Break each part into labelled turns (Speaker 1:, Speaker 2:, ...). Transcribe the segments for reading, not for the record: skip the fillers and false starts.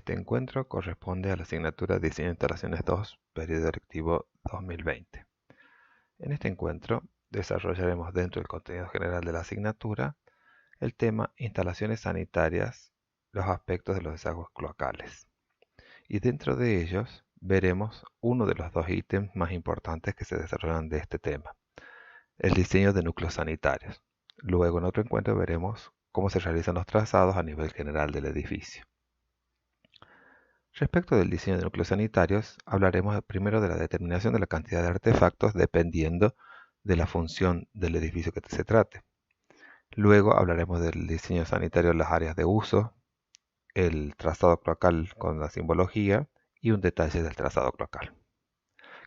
Speaker 1: Este encuentro corresponde a la asignatura Diseño de Instalaciones 2, periodo lectivo 2020. En este encuentro desarrollaremos dentro del contenido general de la asignatura el tema Instalaciones sanitarias, los aspectos de los desagües cloacales. Y dentro de ellos veremos uno de los dos ítems más importantes que se desarrollan de este tema, el diseño de núcleos sanitarios. Luego en otro encuentro veremos cómo se realizan los trazados a nivel general del edificio. Respecto del diseño de núcleos sanitarios, hablaremos primero de la determinación de la cantidad de artefactos dependiendo de la función del edificio que se trate. Luego hablaremos del diseño sanitario en las áreas de uso, el trazado cloacal con la simbología y un detalle del trazado cloacal.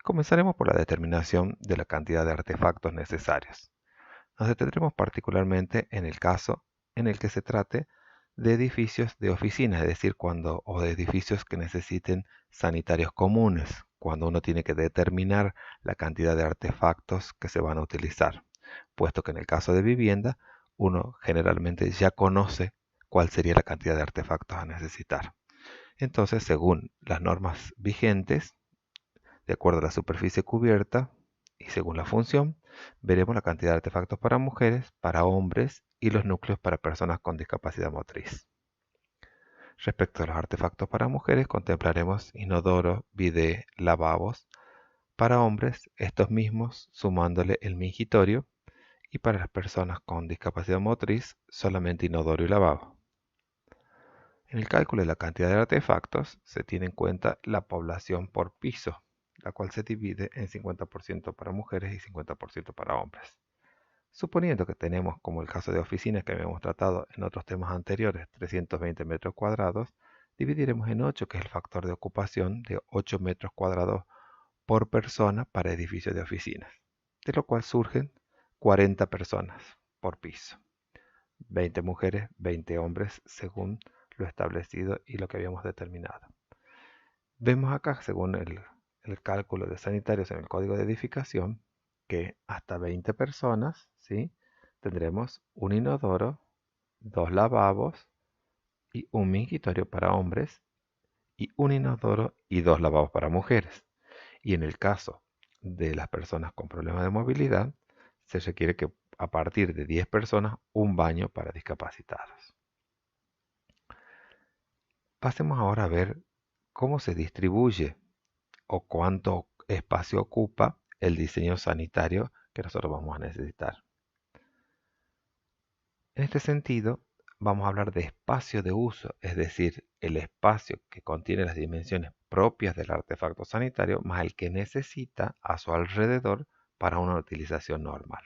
Speaker 1: Comenzaremos por la determinación de la cantidad de artefactos necesarios. Nos detendremos particularmente en el caso en el que se trate de edificios de oficinas, es decir, o de edificios que necesiten sanitarios comunes, cuando uno tiene que determinar la cantidad de artefactos que se van a utilizar, puesto que en el caso de vivienda, uno generalmente ya conoce cuál sería la cantidad de artefactos a necesitar. Entonces, según las normas vigentes, de acuerdo a la superficie cubierta y según la función, veremos la cantidad de artefactos para mujeres, para hombres y los núcleos para personas con discapacidad motriz. Respecto a los artefactos para mujeres, contemplaremos inodoro, bidé, lavabos. Para hombres, estos mismos sumándole el mingitorio, y para las personas con discapacidad motriz, solamente inodoro y lavabo. En el cálculo de la cantidad de artefactos, se tiene en cuenta la población por piso, la cual se divide en 50% para mujeres y 50% para hombres. Suponiendo que tenemos, como el caso de oficinas que habíamos tratado en otros temas anteriores, 320 metros cuadrados, dividiremos en 8, que es el factor de ocupación de 8 metros cuadrados por persona para edificios de oficinas, de lo cual surgen 40 personas por piso, 20 mujeres, 20 hombres, según lo establecido y lo que habíamos determinado. Vemos acá, según el cálculo de sanitarios en el código de edificación, que hasta 20 personas, ¿sí?, tendremos un inodoro, 2 lavabos y un mingitorio para hombres, y un inodoro y 2 lavabos para mujeres. Y en el caso de las personas con problemas de movilidad, se requiere que a partir de 10 personas, un baño para discapacitados. Pasemos ahora a ver cómo se distribuye o cuánto espacio ocupa el diseño sanitario que nosotros vamos a necesitar. En este sentido, vamos a hablar de espacio de uso, es decir, el espacio que contiene las dimensiones propias del artefacto sanitario más el que necesita a su alrededor para una utilización normal.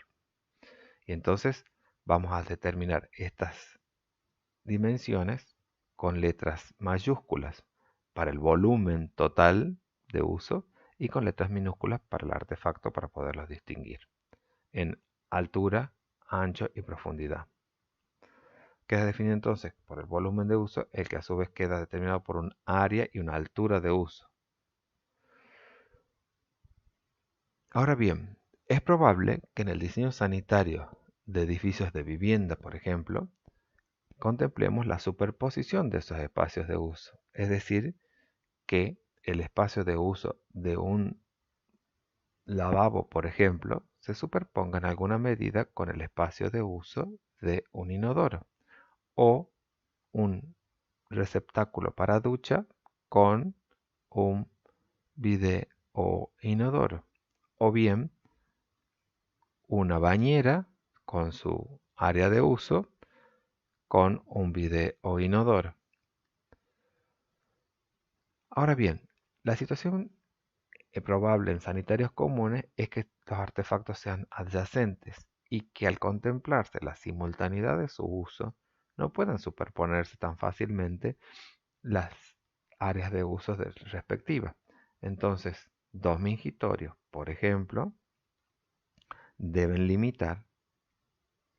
Speaker 1: Y entonces vamos a determinar estas dimensiones con letras mayúsculas para el volumen total de uso y con letras minúsculas para el artefacto para poderlos distinguir en altura, ancho y profundidad. Queda definido entonces por el volumen de uso, el que a su vez queda determinado por un área y una altura de uso. Ahora bien, es probable que en el diseño sanitario de edificios de vivienda, por ejemplo, contemplemos la superposición de esos espacios de uso, es decir, que el espacio de uso de un lavabo, por ejemplo, se superponga en alguna medida con el espacio de uso de un inodoro o un receptáculo para ducha con un bidé o inodoro, o bien una bañera con su área de uso con un bidé o inodoro. Ahora bien, la situación probable en sanitarios comunes es que los artefactos sean adyacentes y que al contemplarse la simultaneidad de su uso no puedan superponerse tan fácilmente las áreas de uso respectivas. Entonces, dos mingitorios, por ejemplo, deben limitar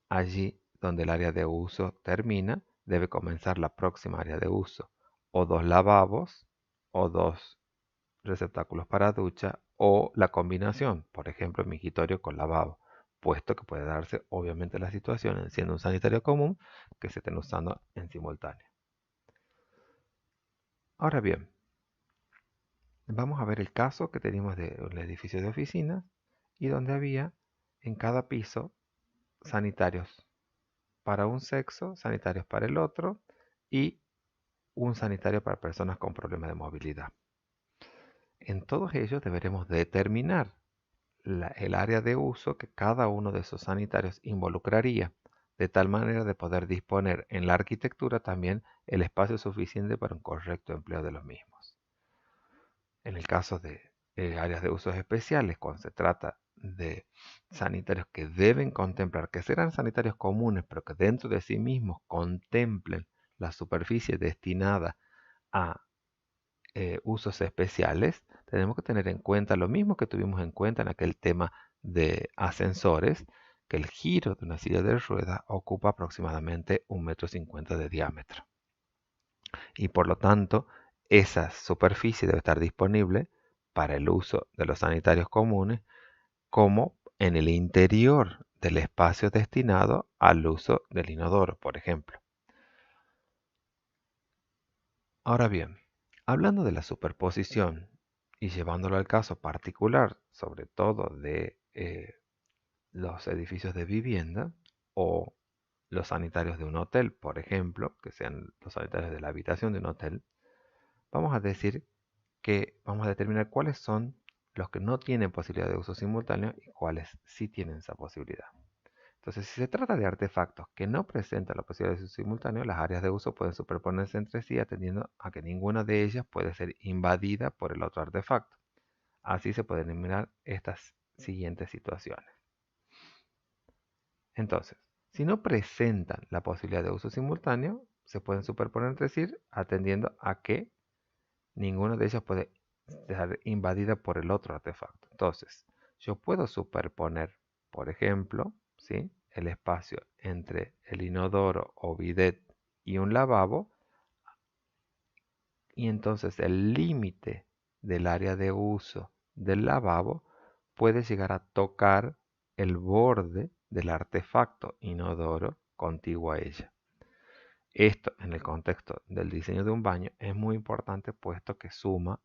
Speaker 1: allí donde el área de uso termina, debe comenzar la próxima área de uso, o dos lavabos, o dos receptáculos para ducha, o la combinación, por ejemplo, mingitorio con lavabo, puesto que puede darse obviamente la situación, siendo un sanitario común, que se estén usando en simultáneo. Ahora bien, vamos a ver el caso que teníamos de un edificio de oficinas y donde había en cada piso sanitarios para un sexo, sanitarios para el otro y un sanitario para personas con problemas de movilidad. En todos ellos deberemos determinar el área de uso que cada uno de esos sanitarios involucraría, de tal manera de poder disponer en la arquitectura también el espacio suficiente para un correcto empleo de los mismos. En el caso de áreas de usos especiales, cuando se trata de sanitarios que deben contemplar, que serán sanitarios comunes, pero que dentro de sí mismos contemplen la superficie destinada a usos especiales, tenemos que tener en cuenta lo mismo que tuvimos en cuenta en aquel tema de ascensores, que el giro de una silla de ruedas ocupa aproximadamente 1,50 m de diámetro. Y por lo tanto, esa superficie debe estar disponible para el uso de los sanitarios comunes, como en el interior del espacio destinado al uso del inodoro, por ejemplo. Ahora bien, hablando de la superposición y llevándolo al caso particular, sobre todo de los edificios de vivienda o los sanitarios de un hotel, por ejemplo, que sean los sanitarios de la habitación de un hotel, vamos a decir que vamos a determinar cuáles son los que no tienen posibilidad de uso simultáneo y cuáles sí tienen esa posibilidad. Entonces, si se trata de artefactos que no presentan la posibilidad de uso simultáneo, las áreas de uso pueden superponerse entre sí, atendiendo a que ninguna de ellas puede ser invadida por el otro artefacto. Así se pueden eliminar estas siguientes situaciones. Entonces, si no presentan la posibilidad de uso simultáneo, se pueden superponer entre sí, atendiendo a que ninguna de ellas puede ser invadida por el otro artefacto. Entonces, yo puedo superponer, por ejemplo, ¿sí?, el espacio entre el inodoro o bidet y un lavabo, y entonces el límite del área de uso del lavabo puede llegar a tocar el borde del artefacto inodoro contiguo a ella. Esto, en el contexto del diseño de un baño, es muy importante, puesto que suma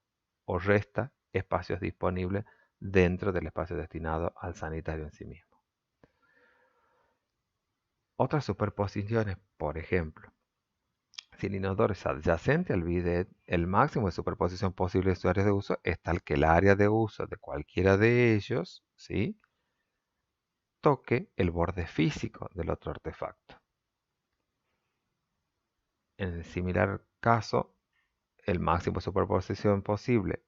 Speaker 1: o resta espacios disponibles dentro del espacio destinado al sanitario en sí mismo. Otras superposiciones, por ejemplo, si el inodoro es adyacente al bidet, el máximo de superposición posible de sus áreas de uso es tal que el área de uso de cualquiera de ellos, ¿sí?, toque el borde físico del otro artefacto. En el similar caso, el máximo de superposición posible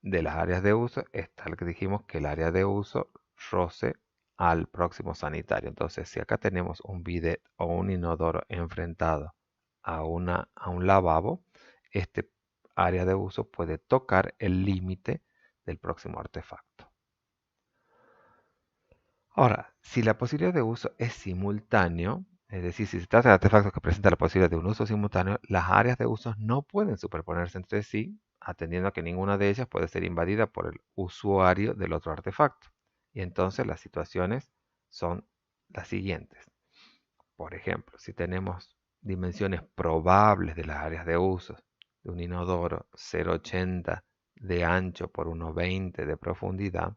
Speaker 1: de las áreas de uso es tal que dijimos que el área de uso roce al próximo sanitario. Entonces, si acá tenemos un bidet o un inodoro enfrentado a un lavabo, este área de uso puede tocar el límite del próximo artefacto. Ahora, si la posibilidad de uso es simultáneo, es decir, si se trata de artefactos que presentan la posibilidad de un uso simultáneo, las áreas de uso no pueden superponerse entre sí, atendiendo a que ninguna de ellas puede ser invadida por el usuario del otro artefacto. Y entonces las situaciones son las siguientes. Por ejemplo, si tenemos dimensiones probables de las áreas de uso de un inodoro 0,80 de ancho por 1,20 de profundidad,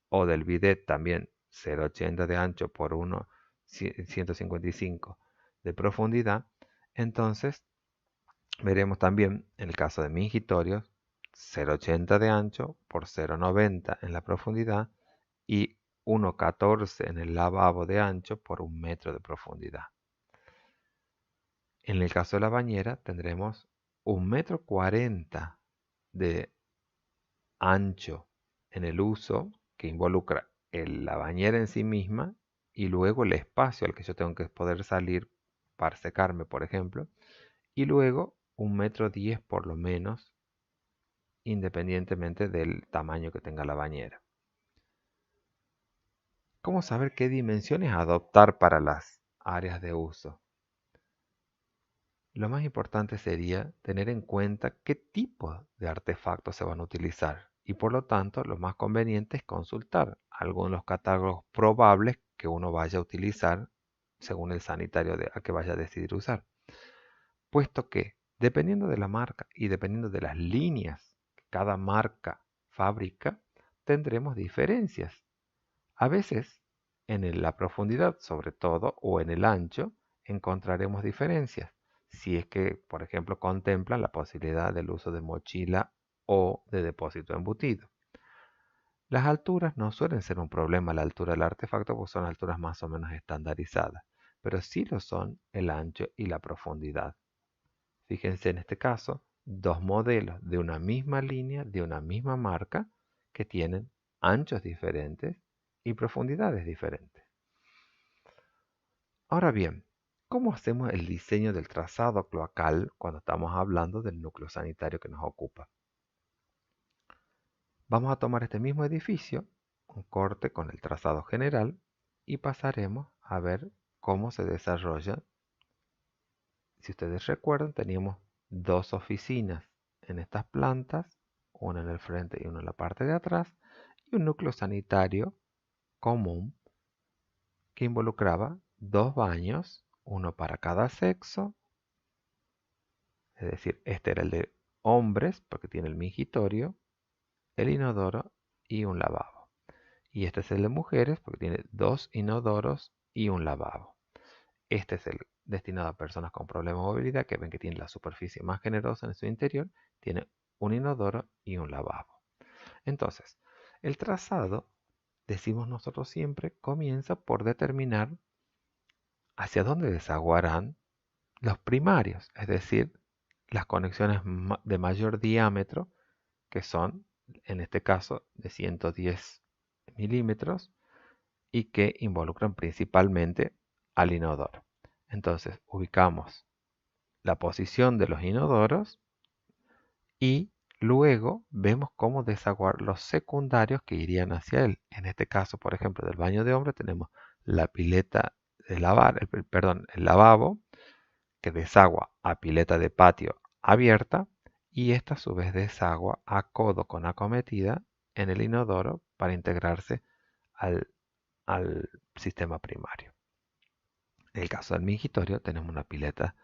Speaker 1: o del bidet también 0,80 de ancho por 1,155 de profundidad, entonces veremos también en el caso de mingitorios 0,80 de ancho por 0,90 en la profundidad y 1,14 en el lavabo de ancho por 1 metro de profundidad. En el caso de la bañera tendremos 1,40 m de ancho en el uso, que involucra la bañera en sí misma y luego el espacio al que yo tengo que poder salir para secarme, por ejemplo, y luego 1,10 m por lo menos, independientemente del tamaño que tenga la bañera. ¿Cómo saber qué dimensiones adoptar para las áreas de uso? Lo más importante sería tener en cuenta qué tipo de artefactos se van a utilizar y por lo tanto lo más conveniente es consultar algunos de los catálogos probables que uno vaya a utilizar según el sanitario a que vaya a decidir usar. Puesto que Dependiendo de la marca y dependiendo de las líneas que cada marca fabrica, tendremos diferencias. A veces, en la profundidad sobre todo, o en el ancho, encontraremos diferencias. Si es que, por ejemplo, contemplan la posibilidad del uso de mochila o de depósito embutido. Las alturas no suelen ser un problema, la altura del artefacto, porque son alturas más o menos estandarizadas, pero sí lo son el ancho y la profundidad. Fíjense en este caso, dos modelos de una misma línea, de una misma marca, que tienen anchos diferentes y profundidades diferentes. Ahora bien, ¿cómo hacemos el diseño del trazado cloacal cuando estamos hablando del núcleo sanitario que nos ocupa? Vamos a tomar este mismo edificio, un corte con el trazado general, y pasaremos a ver cómo se desarrolla. Si ustedes recuerdan, teníamos dos oficinas en estas plantas, una en el frente y una en la parte de atrás, y un núcleo sanitario común que involucraba dos baños, uno para cada sexo, es decir, este era el de hombres porque tiene el mingitorio, el inodoro y un lavabo. Y este es el de mujeres porque tiene dos inodoros y un lavabo. Este es el destinado a personas con problemas de movilidad que ven que tiene la superficie más generosa en su interior, tiene un inodoro y un lavabo. Entonces, el trazado, decimos nosotros siempre, comienza por determinar hacia dónde desaguarán los primarios, es decir, las conexiones de mayor diámetro, que son, en este caso, de 110 milímetros y que involucran principalmente al inodoro. Entonces, ubicamos la posición de los inodoros y luego vemos cómo desaguar los secundarios que irían hacia él. En este caso, por ejemplo, del baño de hombre tenemos la pileta de lavar, el lavabo, que desagua a pileta de patio abierta y esta a su vez desagua a codo con acometida en el inodoro para integrarse al sistema primario. En el caso del mingitorio tenemos una pileta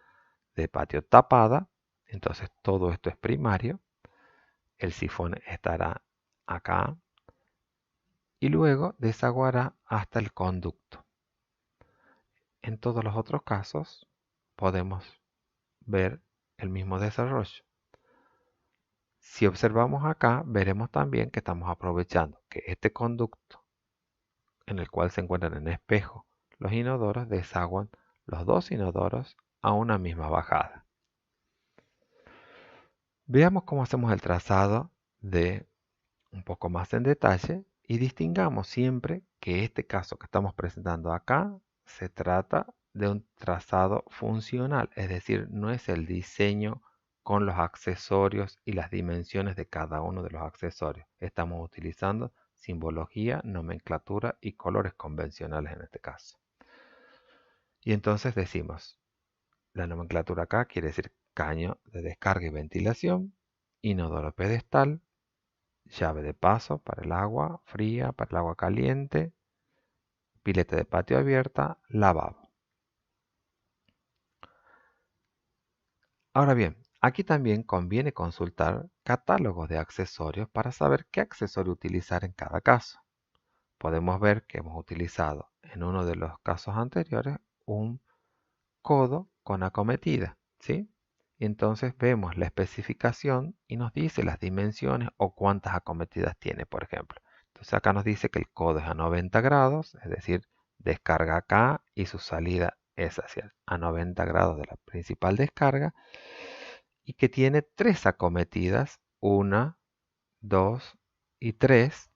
Speaker 1: de patio tapada, entonces todo esto es primario, el sifón estará acá y luego desaguará hasta el conducto. En todos los otros casos podemos ver el mismo desarrollo. Si observamos acá, veremos también que estamos aprovechando que este conducto en el cual se encuentran en espejo los inodoros desaguan los dos inodoros a una misma bajada. Veamos cómo hacemos el trazado de un poco más en detalle y distingamos siempre que este caso que estamos presentando acá se trata de un trazado funcional, es decir, no es el diseño con los accesorios y las dimensiones de cada uno de los accesorios. Estamos utilizando simbología, nomenclatura y colores convencionales en este caso. Y entonces decimos, la nomenclatura acá quiere decir caño de descarga y ventilación, inodoro pedestal, llave de paso para el agua fría, para el agua caliente, pileta de patio abierta, lavabo. Ahora bien, aquí también conviene consultar catálogos de accesorios para saber qué accesorio utilizar en cada caso. Podemos ver que hemos utilizado en uno de los casos anteriores un codo con acometida, ¿sí? Y entonces vemos la especificación y nos dice las dimensiones o cuántas acometidas tiene, por ejemplo. Entonces acá nos dice que el codo es a 90 grados, es decir, descarga acá y su salida es a 90 grados de la principal descarga y que tiene 3 acometidas, 1, 2 y 3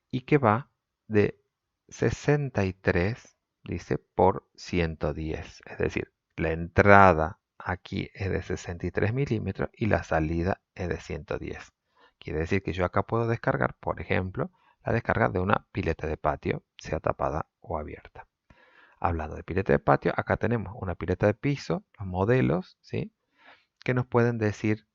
Speaker 1: y que va de 63, dice, por 110. Es decir, la entrada aquí es de 63 milímetros y la salida es de 110. Quiere decir que yo acá puedo descargar, por ejemplo, la descarga de una pileta de patio, sea tapada o abierta. Hablando de pileta de patio, acá tenemos una pileta de piso, los modelos, ¿sí?, que nos pueden decir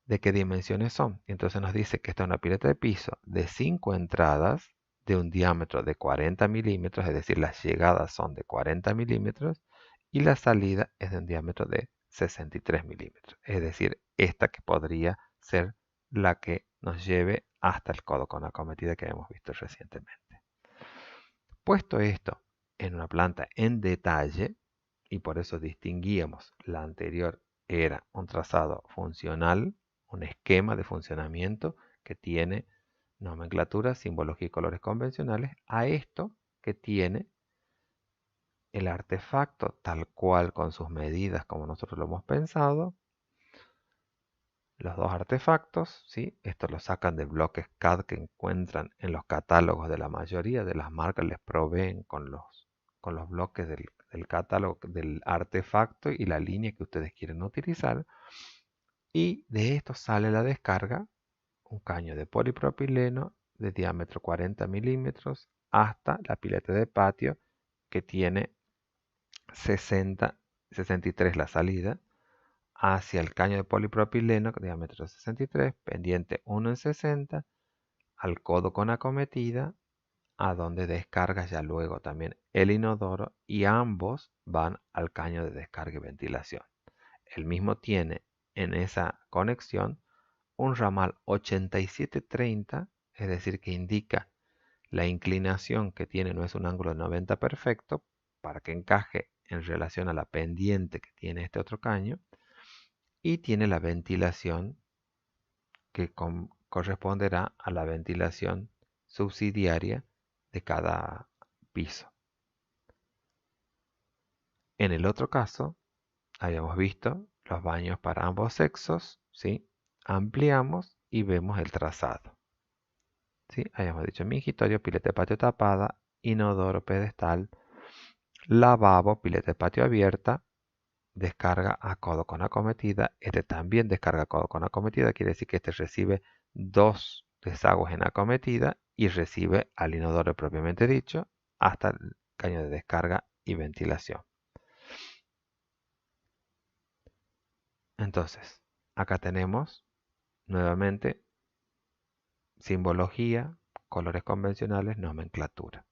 Speaker 1: de qué dimensiones son. Entonces nos dice que esta es una pileta de piso de 5 entradas de un diámetro de 40 milímetros, es decir, las llegadas son de 40 milímetros y la salida es de un diámetro de 63 milímetros. Es decir, esta que podría ser la que nos lleve hasta el codo con acometida que hemos visto recientemente. Puesto esto en una planta en detalle, y por eso distinguíamos la anterior, era un trazado funcional, un esquema de funcionamiento que tiene nomenclatura, simbología y colores convencionales, a esto que tiene el artefacto tal cual con sus medidas como nosotros lo hemos pensado. Los dos artefactos, ¿sí? Estos los sacan de bloques CAD que encuentran en los catálogos de la mayoría de las marcas, les proveen con los bloques del catálogo del artefacto y la línea que ustedes quieren utilizar. Y de esto sale la descarga, un caño de polipropileno de diámetro 40 milímetros hasta la pileta de patio que tiene 63 la salida, hacia el caño de polipropileno, diámetro 63, pendiente 1 en 60, al codo con acometida, a donde descarga ya luego también el inodoro, y ambos van al caño de descarga y ventilación. El mismo tiene en esa conexión un ramal 8730, es decir, que indica la inclinación que tiene, no es un ángulo de 90 perfecto, para que encaje en relación a la pendiente que tiene este otro caño, y tiene la ventilación que corresponderá a la ventilación subsidiaria de cada piso. En el otro caso, habíamos visto los baños para ambos sexos, ¿sí? Ampliamos y vemos el trazado. ¿Sí? Habíamos dicho mingitorio, pileta de patio tapada, inodoro pedestal, lavabo, pileta de patio abierta, descarga a codo con acometida. Este también descarga a codo con acometida, quiere decir que este recibe dos desagües en acometida y recibe al inodoro propiamente dicho hasta el caño de descarga y ventilación. Entonces, acá tenemos nuevamente simbología, colores convencionales, nomenclatura.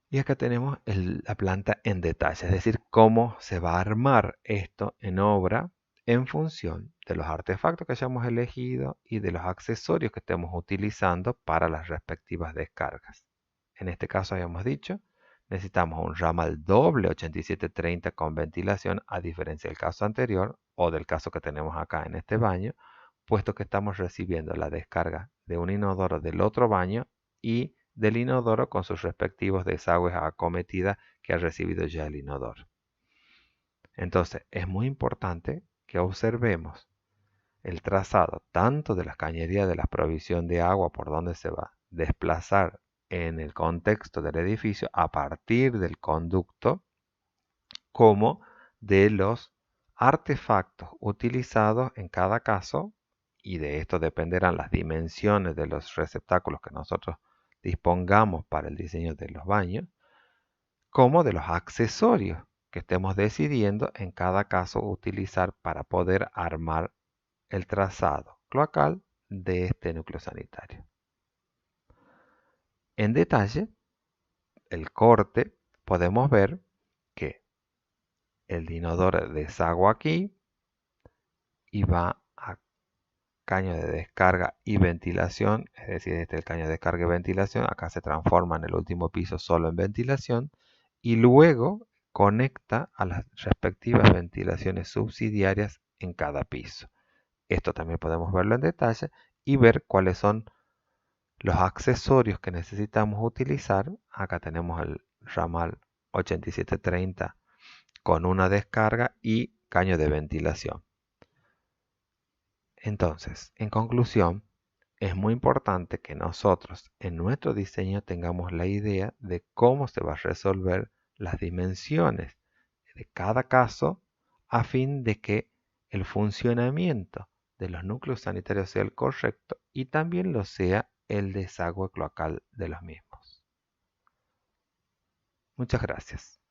Speaker 1: Y acá tenemos la planta en detalle, es decir, cómo se va a armar esto en obra en función de los artefactos que hayamos elegido y de los accesorios que estemos utilizando para las respectivas descargas. En este caso habíamos dicho, necesitamos un ramal doble 8730 con ventilación, a diferencia del caso anterior o del caso que tenemos acá en este baño, puesto que estamos recibiendo la descarga de un inodoro del otro baño y del inodoro con sus respectivos desagües a acometida que ha recibido ya el inodoro. Entonces, es muy importante que observemos el trazado tanto de las cañerías de la provisión de agua por donde se va a desplazar en el contexto del edificio a partir del conducto, como de los artefactos utilizados en cada caso, y de esto dependerán las dimensiones de los receptáculos que nosotros dispongamos para el diseño de los baños, como de los accesorios que estemos decidiendo en cada caso utilizar para poder armar el trazado cloacal de este núcleo sanitario. En detalle, el corte, podemos ver que el inodoro desagua aquí y va a caño de descarga y ventilación, es decir, este es el caño de descarga y ventilación, acá se transforma en el último piso solo en ventilación, y luego conecta a las respectivas ventilaciones subsidiarias en cada piso. Esto también podemos verlo en detalle y ver cuáles son los accesorios que necesitamos utilizar. Acá tenemos el ramal 8730 con una descarga y caño de ventilación. Entonces, en conclusión, es muy importante que nosotros en nuestro diseño tengamos la idea de cómo se va a resolver las dimensiones de cada caso a fin de que el funcionamiento de los núcleos sanitarios sea el correcto y también lo sea el desagüe cloacal de los mismos. Muchas gracias.